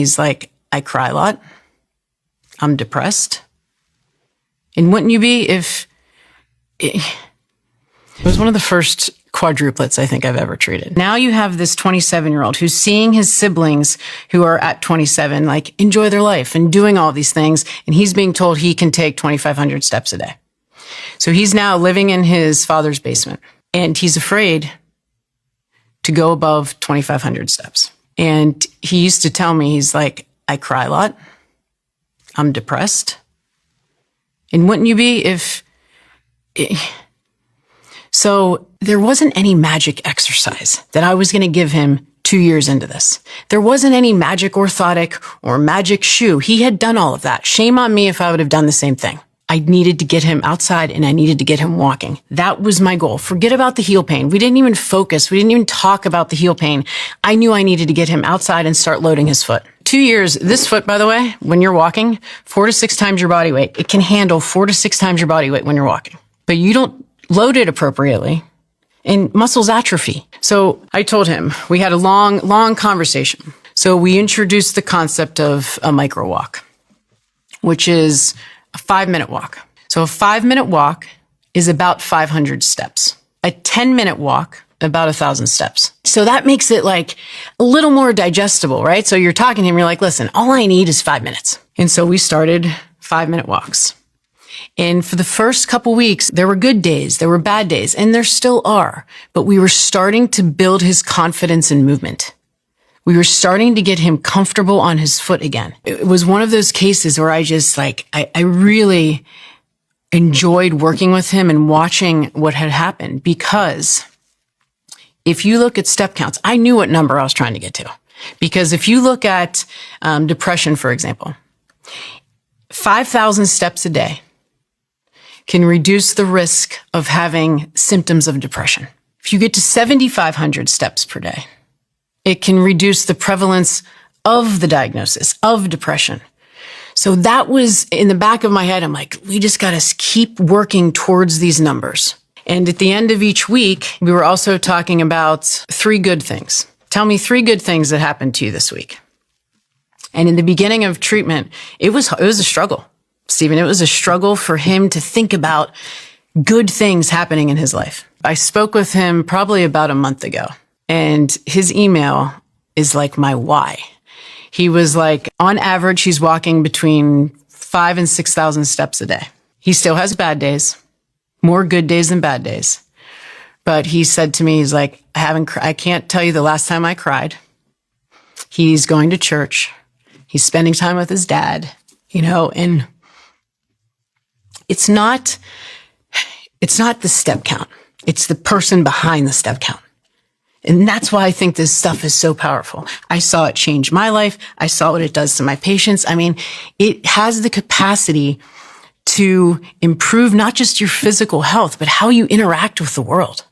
he's like, I cry a lot. I'm depressed. And wouldn't you be if it was one of the first quadruplets I think I've ever treated. Now you have this 27-year-old who's seeing his siblings who are at 27, like enjoy their life and doing all these things. And he's being told he can take 2,500 steps a day. So he's now living in his father's basement and he's afraid to go above 2,500 steps. And he used to tell me, he's like, I cry a lot. I'm depressed. And wouldn't you be if... So there wasn't any magic exercise that I was going to give him 2 years into this. There wasn't any magic orthotic or magic shoe. He had done all of that. Shame on me if I would have done the same thing. I needed to get him outside and I needed to get him walking. That was my goal. Forget about the heel pain. We didn't even focus. We didn't even talk about the heel pain. I knew I needed to get him outside and start loading his foot. 2 years, this foot, by the way, when you're walking, 4 to 6 times your body weight. It can handle 4 to 6 times your body weight when you're walking. But you don't load it appropriately and muscles atrophy. So I told him, we had a long conversation. So we introduced the concept of a micro walk, which is a 5-minute walk. So a 5-minute walk is about 500 steps. A 10-minute walk, about 1,000 steps. So that makes it like a little more digestible, right? So you're talking to him, you're like, listen, all I need is 5 minutes. And so we started 5-minute walks. And for the first couple weeks, there were good days, there were bad days, and there still are. But we were starting to build his confidence in movement. We were starting to get him comfortable on his foot again. It was one of those cases where I just I really enjoyed working with him and watching what had happened, because if you look at step counts, I knew what number I was trying to get to. Because if you look at depression, for example, 5,000 steps a day can reduce the risk of having symptoms of depression. If you get to 7,500 steps per day, it can reduce the prevalence of the diagnosis of depression. So that was in the back of my head. I'm like, we just got to keep working towards these numbers. And at the end of each week, we were also talking about 3 good things. Tell me 3 good things that happened to you this week. And in the beginning of treatment, it was a struggle. Stephen, it was a struggle for him to think about good things happening in his life. I spoke with him probably about a month ago, and his email is like my why. He was like, on average, he's walking between 5,000 and 6,000 steps a day. He still has bad days, more good days than bad days. But he said to me, he's like, I can't tell you the last time I cried. He's going to church. He's spending time with his dad, and it's not the step count. It's the person behind the step count. And that's why I think this stuff is so powerful. I saw it change my life. I saw what it does to my patients. I mean, it has the capacity to improve not just your physical health, but how you interact with the world.